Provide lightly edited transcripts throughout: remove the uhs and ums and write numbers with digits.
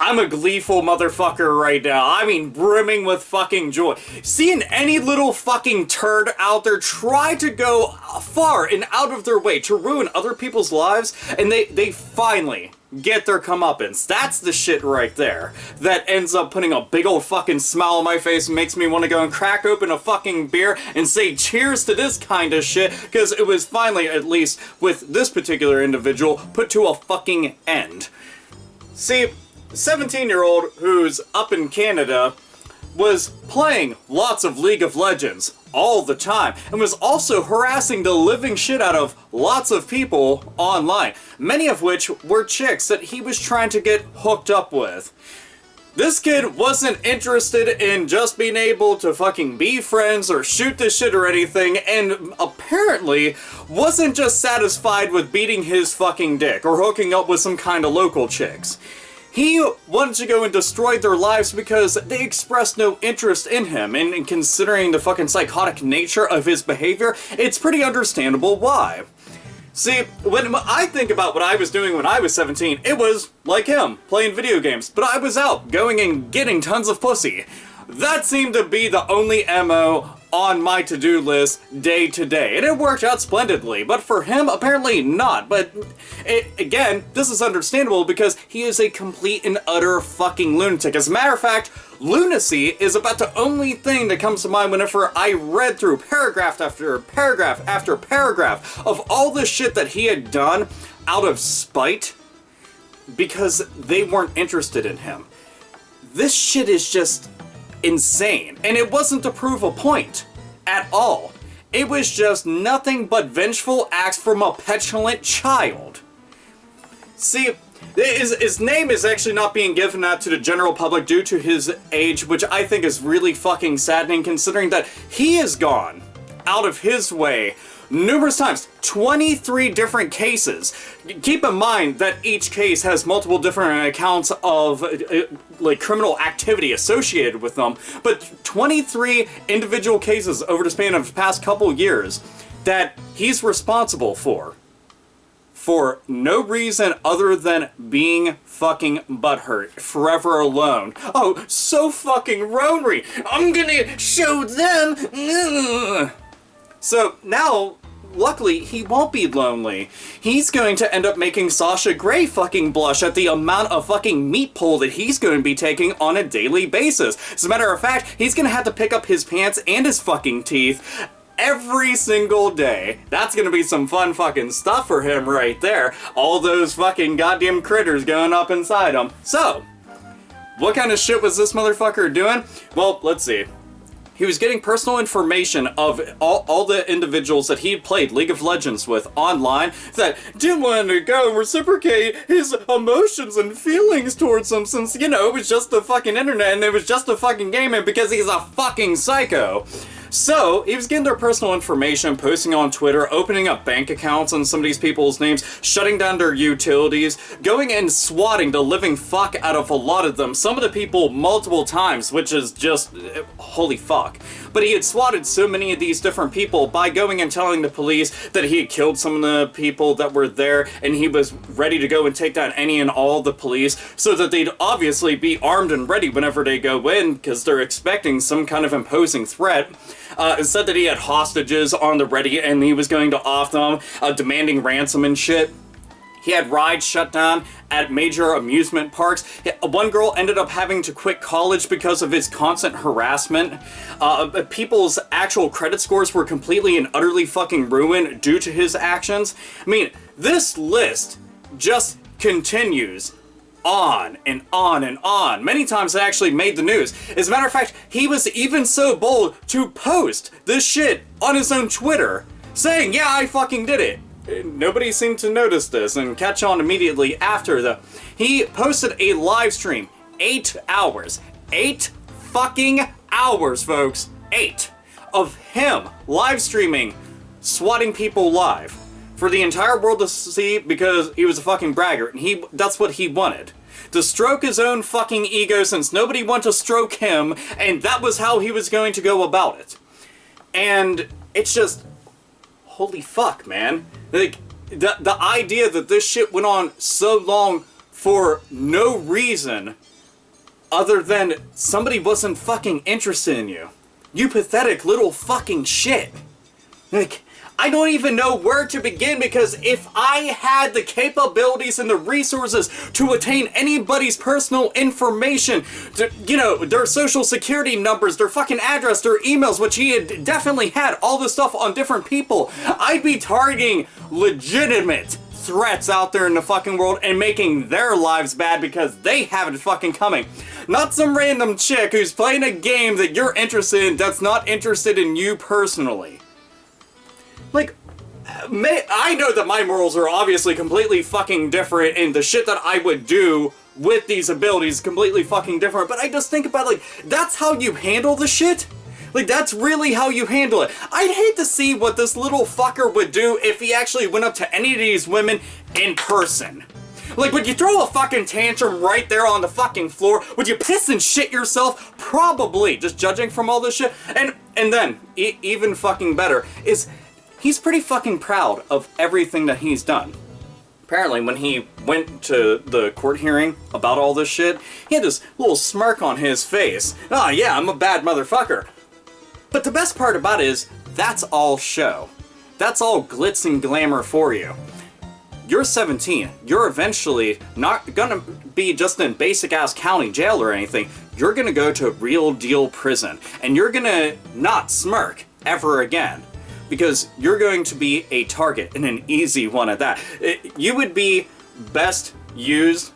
I'm a gleeful motherfucker right now. I mean, brimming with fucking joy. Seeing any little fucking turd out there try to go far and out of their way to ruin other people's lives, and they finally get their comeuppance. That's the shit right there that ends up putting a big old fucking smile on my face and makes me want to go and crack open a fucking beer and say cheers to this kind of shit, because it was finally, at least with this particular individual, put to a fucking end. See, 17-year-old who's up in Canada was playing lots of League of Legends all the time and was also harassing the living shit out of lots of people online, many of which were chicks that he was trying to get hooked up with. This kid wasn't interested in just being able to fucking be friends or shoot the shit or anything, and apparently wasn't just satisfied with beating his fucking dick or hooking up with some kind of local chicks. He wanted to go and destroy their lives because they expressed no interest in him, and considering the fucking psychotic nature of his behavior, it's pretty understandable why. See, when I think about what I was doing when I was 17, it was like him, playing video games, but I was out, going and getting tons of pussy. That seemed to be the only MO on my to-do list day to day, and it worked out splendidly, but for him, apparently not. But again, this is understandable because he is a complete and utter fucking lunatic. As a matter of fact, lunacy is about the only thing that comes to mind whenever I read through paragraph after paragraph after paragraph of all the shit that he had done out of spite because they weren't interested in him. This shit is just insane, and it wasn't to prove a point at all. It was just nothing but vengeful acts from a petulant child. See, his name is actually not being given out to the general public due to his age, which I think is really fucking saddening considering that he has gone out of his way numerous times, 23 different cases. Keep in mind that each case has multiple different accounts of like criminal activity associated with them, but 23 individual cases over the span of the past couple years that he's responsible for no reason other than being fucking butthurt, forever alone. Oh, so fucking ronery. I'm gonna show them. Ugh. So now, luckily, he won't be lonely. He's going to end up making Sasha Grey fucking blush at the amount of fucking meat pull that he's going to be taking on a daily basis. As a matter of fact, he's going to have to pick up his pants and his fucking teeth every single day. That's gonna be some fun fucking stuff for him right there. All those fucking goddamn critters going up inside him. So, what kind of shit was this motherfucker doing? Well, let's see. He was getting personal information of all the individuals that he played League of Legends with online that didn't want to go and reciprocate his emotions and feelings towards him since, you know, it was just the fucking internet and it was just a fucking game and because he's a fucking psycho. So, he was getting their personal information, posting on Twitter, opening up bank accounts on some of these people's names, shutting down their utilities, going and swatting the living fuck out of a lot of them, some of the people multiple times, which is just, holy fuck. But he had swatted so many of these different people by going and telling the police that he had killed some of the people that were there, and he was ready to go and take down any and all the police, so that they'd obviously be armed and ready whenever they go in, because they're expecting some kind of imposing threat. It said that he had hostages on the ready and he was going to off them, demanding ransom and shit. He had rides shut down at major amusement parks. One girl ended up having to quit college because of his constant harassment. People's actual credit scores were completely and utterly fucking ruined due to his actions. I mean, this list just continues on and on and on. Many times it actually made the news. As a matter of fact, he was even so bold to post this shit on his own Twitter, saying, yeah, I fucking did it. Nobody seemed to notice this and catch on immediately after the... He posted a live stream, 8 hours. 8 fucking hours, folks. 8 of him live streaming, swatting people live for the entire world to see because he was a fucking braggart and that's what he wanted. To stroke his own fucking ego since nobody wanted to stroke him, and that was how he was going to go about it. And it's just, holy fuck, man. Like, the idea that this shit went on so long for no reason other than somebody wasn't fucking interested in you. You pathetic little fucking shit. Like, I don't even know where to begin, because if I had the capabilities and the resources to attain anybody's personal information, to, you know, their social security numbers, their fucking address, their emails, which he had definitely had all this stuff on different people, I'd be targeting legitimate threats out there in the fucking world and making their lives bad because they have it fucking coming. Not some random chick who's playing a game that you're interested in that's not interested in you personally. Like, I know that my morals are obviously completely fucking different, and the shit that I would do with these abilities is completely fucking different, but I just think about, like, that's how you handle the shit? Like, that's really how you handle it. I'd hate to see what this little fucker would do if he actually went up to any of these women in person. Like, would you throw a fucking tantrum right there on the fucking floor? Would you piss and shit yourself? Probably, just judging from all this shit. And then, even fucking better, is he's pretty fucking proud of everything that he's done. Apparently, when he went to the court hearing about all this shit, he had this little smirk on his face. Oh yeah, I'm a bad motherfucker. But the best part about it is, that's all show. That's all glitz and glamour for you. You're 17. You're eventually not gonna be just in basic-ass county jail or anything. You're gonna go to real-deal prison. And you're gonna not smirk ever again. Because you're going to be a target, and an easy one at that. You would be best used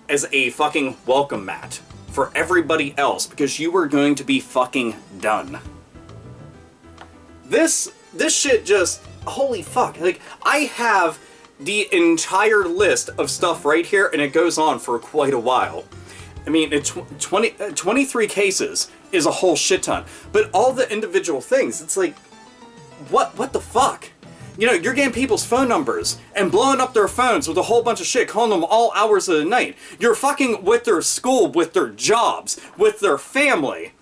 as a fucking welcome mat for everybody else, because you were going to be fucking done. This shit just, holy fuck. Like, I have the entire list of stuff right here, and it goes on for quite a while. I mean, 23 cases is a whole shit ton. But all the individual things, it's like, what the fuck? You know, you're getting people's phone numbers and blowing up their phones with a whole bunch of shit, calling them all hours of the night. You're fucking with their school, with their jobs, with their family,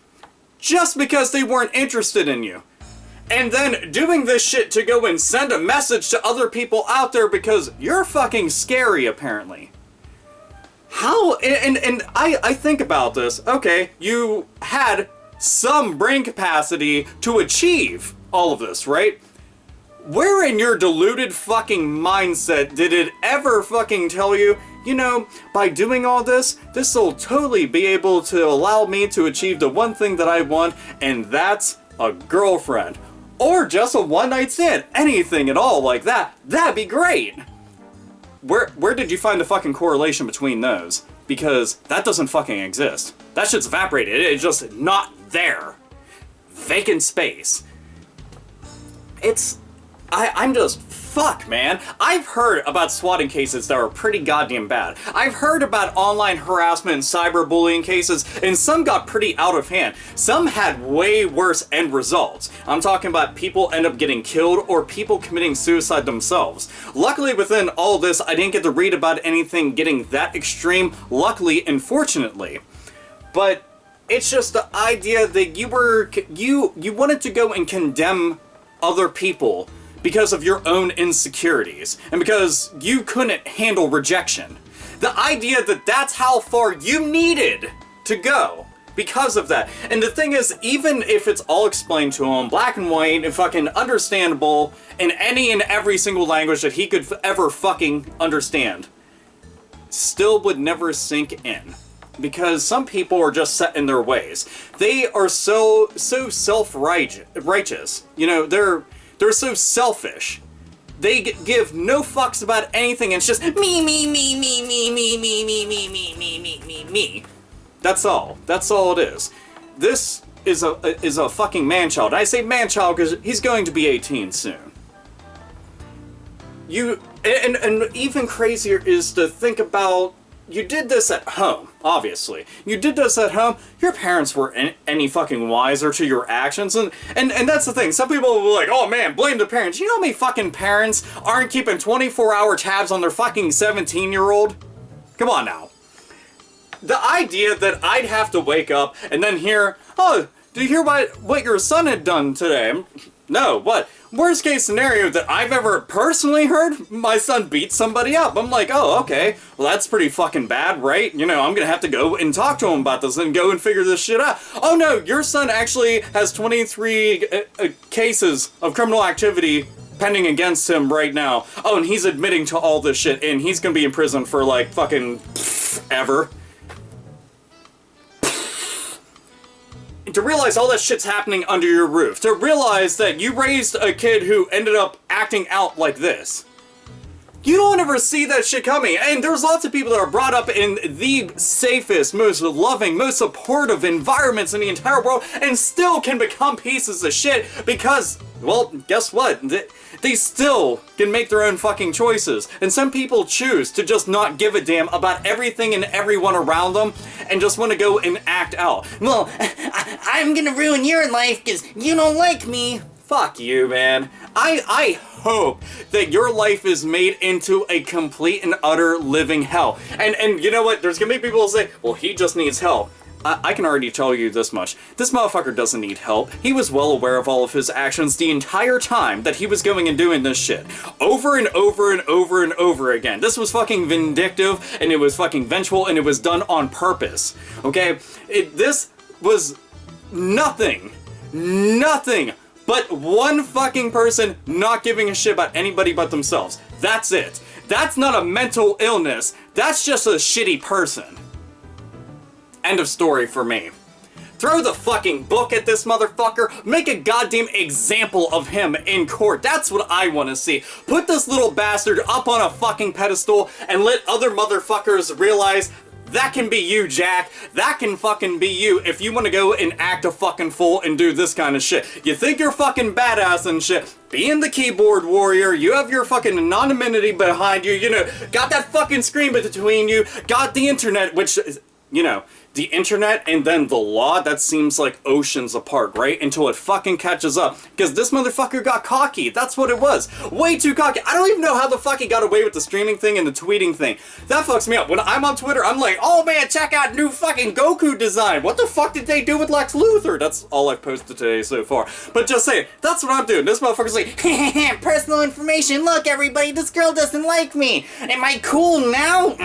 just because they weren't interested in you. And then doing this shit to go and send a message to other people out there because you're fucking scary, apparently. How? And I think about this. Okay, you had some brain capacity to achieve all of this, right? Where in your deluded fucking mindset did it ever fucking tell you, you know, by doing all this, this'll totally be able to allow me to achieve the one thing that I want, and that's a girlfriend. Or just a one-night stand. Anything at all like that. That'd be great. Where did you find the fucking correlation between those? Because that doesn't fucking exist. That shit's evaporated. It's just not there. Vacant space. I'm just, fuck, man. I've heard about swatting cases that are pretty goddamn bad. I've heard about online harassment and cyberbullying cases, and some got pretty out of hand. Some had way worse end results. I'm talking about people end up getting killed or people committing suicide themselves. Luckily, within all this, I didn't get to read about anything getting that extreme, luckily and fortunately. But it's just the idea that you wanted to go and condemn other people because of your own insecurities, and because you couldn't handle rejection. The idea that that's how far you needed to go because of that. And the thing is, even if it's all explained to him, black and white, and fucking understandable in any and every single language that he could ever fucking understand, still would never sink in. Because some people are just set in their ways. They are so self-righteous. You know, they're so selfish. They give no fucks about anything, and it's just me. That's all. That's all it is. This is a fucking man-child. I say man-child because he's going to be 18 soon. And even crazier is to think about, you did this at home, obviously. You did this at home. Your parents weren't any fucking wiser to your actions, and that's the thing. Some people will be like, oh man, blame the parents. You know how many fucking parents aren't keeping 24-hour tabs on their fucking 17-year-old? Come on now. The idea that I'd have to wake up and then hear, oh, did you hear what your son had done today? No, what? Worst case scenario that I've ever personally heard, my son beat somebody up. I'm like, oh, okay, well that's pretty fucking bad, right? You know, I'm gonna have to go and talk to him about this and go and figure this shit out. Oh no, your son actually has 23 cases of criminal activity pending against him right now. Oh, and he's admitting to all this shit, and he's gonna be in prison for like fucking ever. To realize all that shit's happening under your roof. To realize that you raised a kid who ended up acting out like this. You don't ever see that shit coming. And there's lots of people that are brought up in the safest, most loving, most supportive environments in the entire world and still can become pieces of shit because, well, guess what? They still can make their own fucking choices. And some people choose to just not give a damn about everything and everyone around them and just want to go and act out. Well, I'm gonna ruin your life because you don't like me. Fuck you, man. I hope that your life is made into a complete and utter living hell. And you know what? There's gonna be people who say, well, he just needs help. I can already tell you this much. This motherfucker doesn't need help. He was well aware of all of his actions the entire time that he was going and doing this shit. Over and over and over and over again. This was fucking vindictive, and it was fucking vengeful, and it was done on purpose. Okay? This was nothing but one fucking person not giving a shit about anybody but themselves. That's it. That's not a mental illness. That's just a shitty person. End of story for me. Throw the fucking book at this motherfucker. Make a goddamn example of him in court. That's what I want to see. Put this little bastard up on a fucking pedestal and let other motherfuckers realize that can be you, Jack. That can fucking be you if you want to go and act a fucking fool and do this kind of shit. You think you're fucking badass and shit. Being the keyboard warrior, you have your fucking anonymity behind you, you know, got that fucking screen between you, got the internet, which is, you know, the internet and then the law, that seems like oceans apart, right? Until it fucking catches up. Because this motherfucker got cocky. That's what it was. Way too cocky. I don't even know how the fuck he got away with the streaming thing and the tweeting thing. That fucks me up. When I'm on Twitter, I'm like, oh man, check out new fucking Goku design. What the fuck did they do with Lex Luthor? That's all I've posted today so far. But just saying, that's what I'm doing. This motherfucker's like, personal information. Look, everybody, this girl doesn't like me. Am I cool now?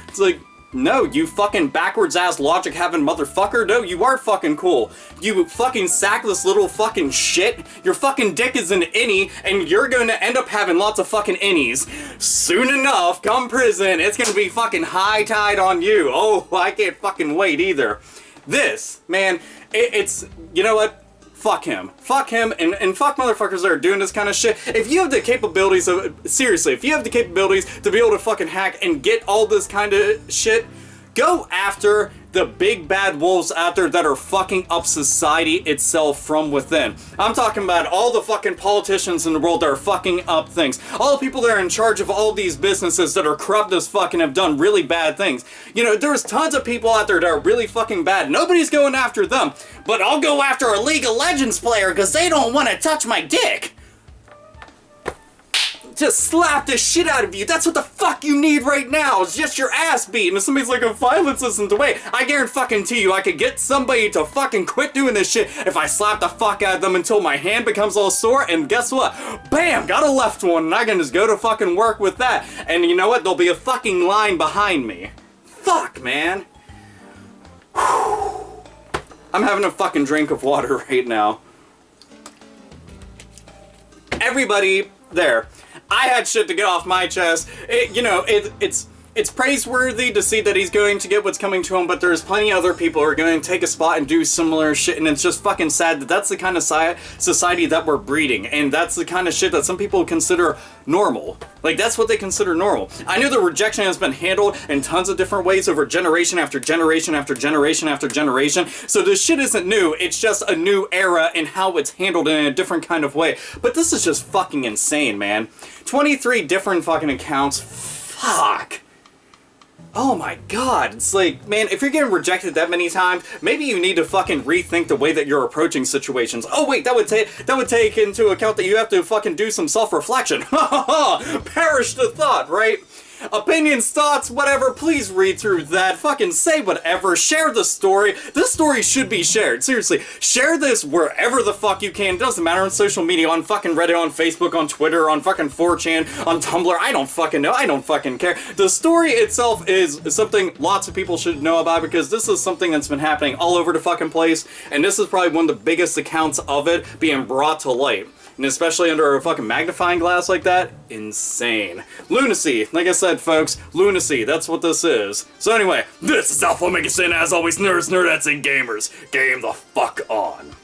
It's like, no, you fucking backwards-ass logic-having motherfucker. No, you are fucking cool. You fucking sackless little fucking shit. Your fucking dick is an innie, and you're gonna end up having lots of fucking innies. Soon enough, come prison, it's gonna be fucking high tide on you. Oh, I can't fucking wait either. This, man, it's, you know what? Fuck him. Fuck him, and fuck motherfuckers that are doing this kind of shit. If you have the capabilities of, seriously, if you have the capabilities to be able to fucking hack and get all this kind of shit, go after the big bad wolves out there that are fucking up society itself from within. I'm talking about all the fucking politicians in the world that are fucking up things. All the people that are in charge of all these businesses that are corrupt as fuck and have done really bad things. You know, there's tons of people out there that are really fucking bad. Nobody's going after them. But I'll go after a League of Legends player because they don't want to touch my dick. Just slap the shit out of you. That's what the fuck you need right now. It's just your ass beat. And if somebody's like, violence isn't the way, I guarantee you I could get somebody to fucking quit doing this shit if I slap the fuck out of them until my hand becomes all sore. And guess what? Bam! Got a left one. And I can just go to fucking work with that. And you know what? There'll be a fucking line behind me. Fuck, man. I'm having a fucking drink of water right now. Everybody there. I had shit to get off my chest. It's praiseworthy to see that he's going to get what's coming to him, but there's plenty of other people who are going to take a spot and do similar shit, and it's just fucking sad that that's the kind of society that we're breeding, and that's the kind of shit that some people consider normal. Like, that's what they consider normal. I know the rejection has been handled in tons of different ways over generation after generation after generation after generation, so this shit isn't new, it's just a new era in how it's handled in a different kind of way. But this is just fucking insane, man. 23 different fucking accounts. Fuck. Oh my god, it's like, man, if you're getting rejected that many times, maybe you need to fucking rethink the way that you're approaching situations. Oh wait, that would take into account that you have to fucking do some self-reflection. Perish the thought, right? Opinions, thoughts, whatever, please read through that. Fucking say whatever. Share the story. This story should be shared. Seriously, share this wherever the fuck you can. It doesn't matter, on social media, on fucking Reddit, on Facebook, on Twitter, on fucking 4chan, on Tumblr. I don't fucking know. I don't fucking care. The story itself is something lots of people should know about, because this is something that's been happening all over the fucking place, and this is probably one of the biggest accounts of it being brought to light. And especially under a fucking magnifying glass like that, insane. Lunacy, like I said, folks, lunacy, that's what this is. So anyway, this is AlphaOmegaSin, as always, nerds, nerdettes, and gamers. Game the fuck on.